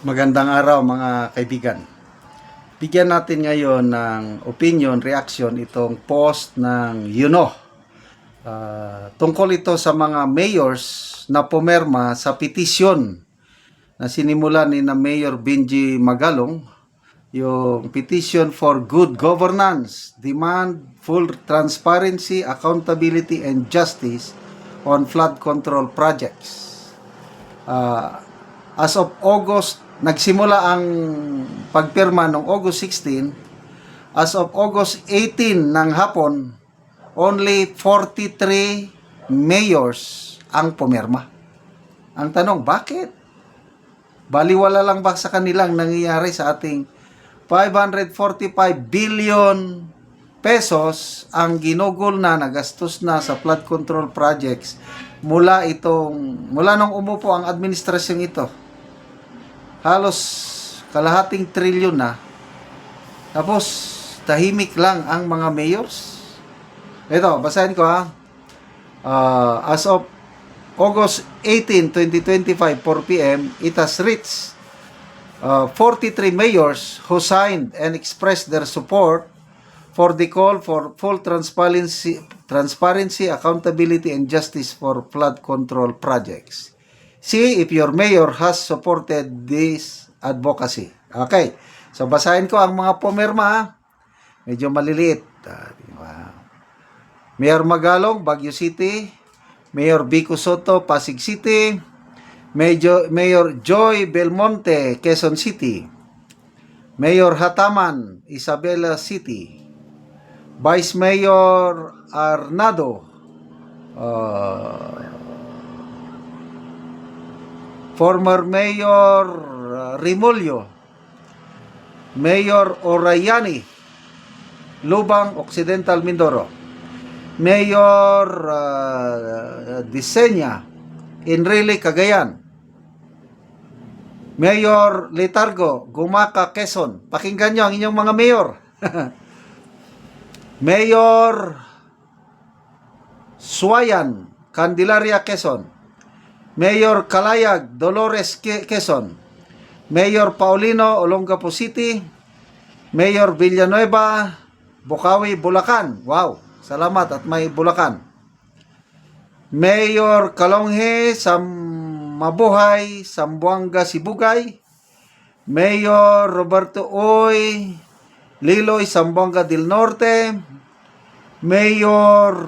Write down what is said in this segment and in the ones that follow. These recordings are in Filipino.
Magandang araw mga kaibigan. Bigyan natin ngayon ng opinion, reaction itong post ng tungkol ito sa mga mayors na pumerma sa petisyon na sinimulan ni na Mayor Benji Magalong, yung petition for good governance, demand full transparency, accountability, and justice on flood control projects. As of August, nagsimula ang pagpirma noong August 16. As of August 18 ng hapon, only 43 mayors ang pumirma. Ang tanong, bakit? Baliwala lang ba sa kanilang nangyayari sa ating 545 billion pesos ang ginugol na nagastos na sa flood control projects mula nung umupo ang administrasyong ito. Halos kalahating trilyon na. Tapos tahimik lang ang mga mayors. Ito, basahin ko ha. As of August 18, 2025, 4 p.m., it has reached 43 mayors who signed and expressed their support for the call for full transparency, accountability, and justice for flood control projects. See if your mayor has supported this advocacy. Okay. So, basahin ko ang mga pumirma. Medyo maliliit. Mayor Magalong, Baguio City. Mayor Vico Soto, Pasig City. Mayor Joy Belmonte, Quezon City. Mayor Hataman, Isabela City. Vice Mayor Arnado, former Mayor Rimulyo, Mayor Orayani, Lubang, Occidental Mindoro, Mayor Diseña, Enrile, Cagayan, Mayor Letargo, Gumaca, Quezon. Pakinggan nyo ang inyong mga mayor. Mayor Suayan, Candelaria, Quezon. Mayor Kalayag, Dolores, Quezon. Mayor Paulino, Olongapo City. Mayor Villanueva, Bukawi, Bulacan. Wow, salamat at may Bulacan. Mayor Kalonghe, Mabuhay, Sambuanga, Sibugay. Mayor Roberto Oy, Liloy, Zamboanga del Norte. Mayor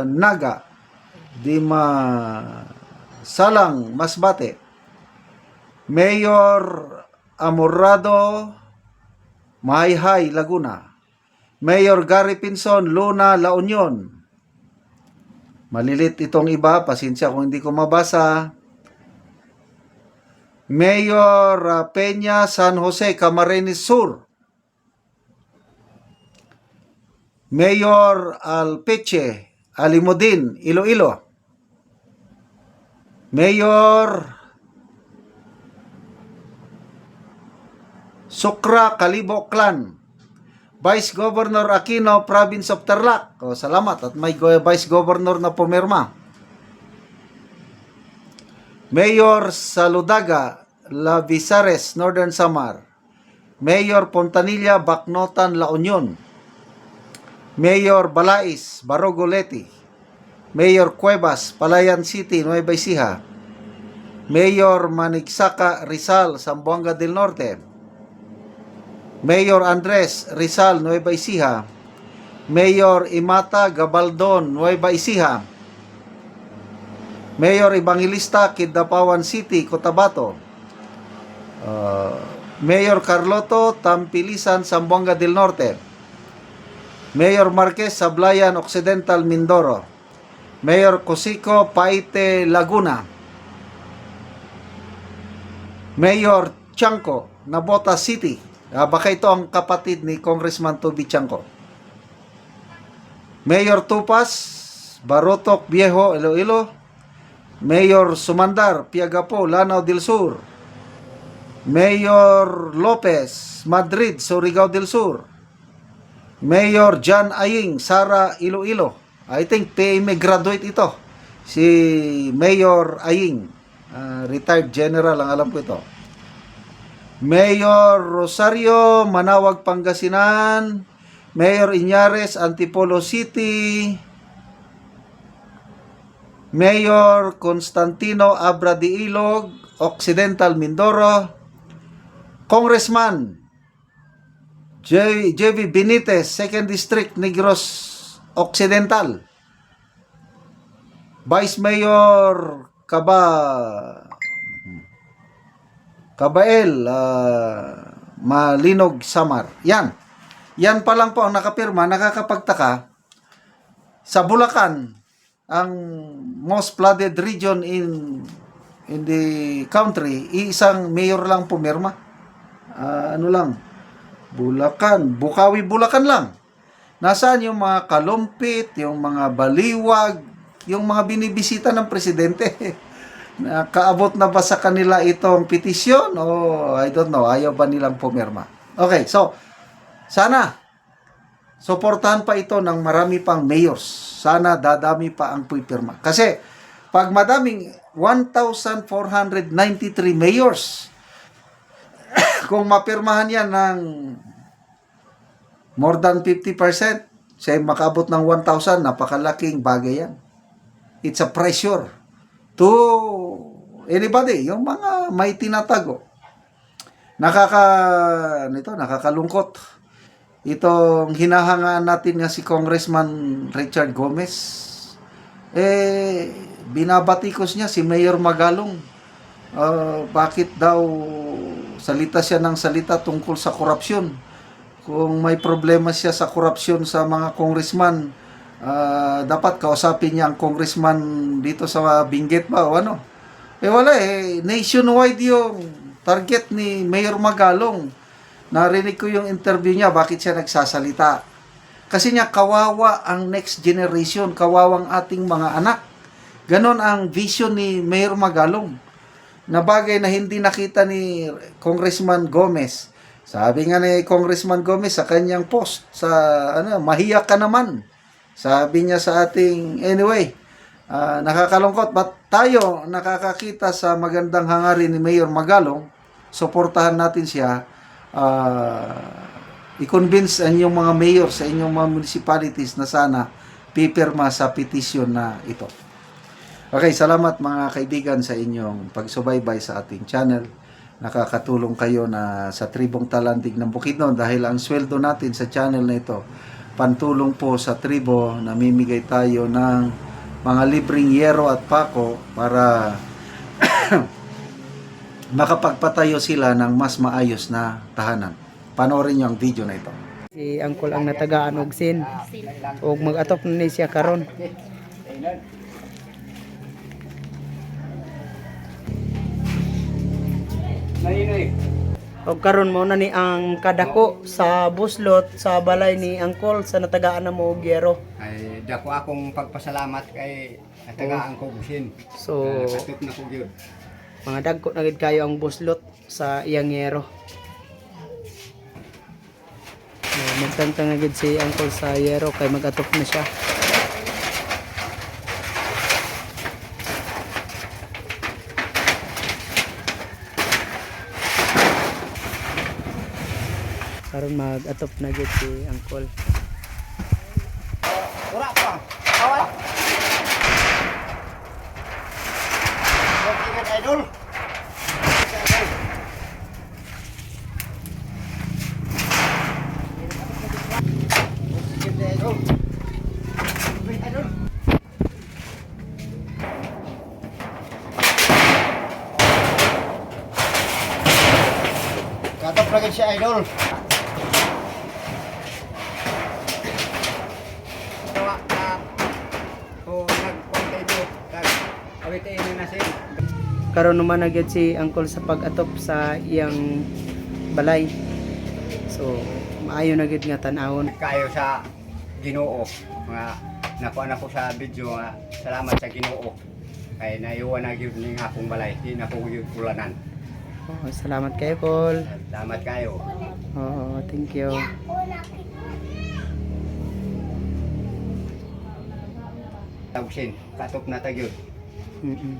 Naga, Salang, Masbate. Mayor Amorrado, Mahayhay, Laguna. Mayor Gary Pinson, Luna, La Union. Malilit itong iba, pasensya kung hindi ko mabasa. Mayor Peña, San Jose, Camarines Sur. Mayor Alpeche, Alimudin, Iloilo. Mayor Sukra, Kalibo Clan. Vice Governor Aquino, Province of Tarlac. O, salamat at may Vice Governor na pumirma. Mayor Saludaga, La Visares, Northern Samar. Mayor Pontanilla, Bacnotan, La Union. Mayor Balais, Barogoleti. Mayor Cuevas, Palayan City, Nueva Ecija. Mayor Manigsaka, Rizal, Zamboanga del Norte. Mayor Andres, Rizal, Nueva Ecija. Mayor Imata, Gabaldon, Nueva Ecija. Mayor Evangelista, Kidapawan City, Cotabato. Mayor Carloto, Tampilisan, Zamboanga del Norte. Mayor Marquez, Sablayan, Occidental, Mindoro. Mayor Cosico, Paite, Laguna. Mayor Chanco, Nabota City. Baka ito ang kapatid ni Congressman Toby Chanco. Mayor Tupas, Barotok, Viejo, Iloilo. Mayor Sumandar, Piagapo, Lanao del Sur. Mayor Lopez, Madrid, Surigao del Sur. Mayor John Aying, Sara, Iloilo. I think PMA graduate ito. Si Mayor Aying. Retired general ang alam ko ito. Mayor Rosario, Manawag, Pangasinan. Mayor Iñares, Antipolo City. Mayor Constantino Abra de Ilog, Occidental Mindoro. Congressman JV Benitez, 2nd District, Negros Occidental. Vice Mayor Kabael Malinog Samar. Yan pa lang po ang nakapirma. Nakakapagtaka. Sa Bulacan, ang most flooded region in the country, isang mayor lang pumirma. Ano lang, Bulacan, Bukawi, Bulacan lang. Nasaan yung mga kalumpit, yung mga baliwag, yung mga binibisita ng presidente? Nakaabot na ba sa kanila itong petisyon? O I don't know, ayaw ba nilang pumirma? Okay, so, sana, suportahan pa ito ng marami pang mayors. Sana dadami pa ang pipirma. Kasi, pag madaming 1,493 mayors, kung mapirmahan yan ng more than 50%, siya makabot ng 1,000, napakalaking bagay yan. It's a pressure to anybody, yung mga may tinatago. Nakakalungkot. Itong hinahangaan natin nga si Congressman Richard Gomez, binabatikos niya si Mayor Magalong. Bakit daw salita siya ng salita tungkol sa korupsyon? Kung may problema siya sa korupsyon sa mga congressman, dapat kausapin niya ang congressman dito sa Benguet ba o ano? Wala nationwide yung target ni Mayor Magalong. Narinig ko yung interview niya, bakit siya nagsasalita? Kasi niya, kawawa ang next generation, kawawang ating mga anak. Ganon ang vision ni Mayor Magalong. Na bagay na hindi nakita ni Congressman Gomez. Sabi nga ni Congressman Gomez sa kanyang post, mahiya ka naman. Sabi niya sa ating, anyway, nakakalungkot. But tayo, nakakakita sa magandang hangarin ni Mayor Magalong, suportahan natin siya, i-convince ang inyong mga mayor sa inyong mga municipalities na sana pipirma sa petition na ito. Okay, salamat mga kaibigan sa inyong pagsubaybay sa ating channel. Nakakatulong kayo na sa Tribong Talandig ng Bukidnon dahil ang sweldo natin sa channel na ito, pantulong po sa tribo, namimigay tayo ng mga libreng yero at pako para makapagpatayo sila ng mas maayos na tahanan. Panoorin niyo ang video na ito. Si Angkol ang natagaan og sin og mag-atop na ni siya karon. Og karon mo na ni ang kadako sa buslot sa balay ni Angkol sa natagaan na mo og yero. Ay dako akong pagpasalamat kay natagaan ko busin. So Katut na ko gyud. mga dagko na gid kayo ang buslot sa iyang yero. Magtangtang na gid si Angkol sa yero kay mag-atop na siya. Karon mag-atop na gid si Angkol. Ura pa. Awat. Ingat idol. Katap lagi si idol. Tawa na o nagkontayo kag awit ini na sin. Karon naman na gid si Angkol sa pag-atop sa iyang balay. So maayo na gid nga tan-awon. Kayo sa Ginoo nga nakuha na ko sa video nga salamat sa Ginoo kay naiwan na gyud ning akong balay di na ko gyud ulanan. Oh, salamat kayo, Kol. Salamat kayo. Oo, thank you. Tawsin katop na tagyod. Mm-mm.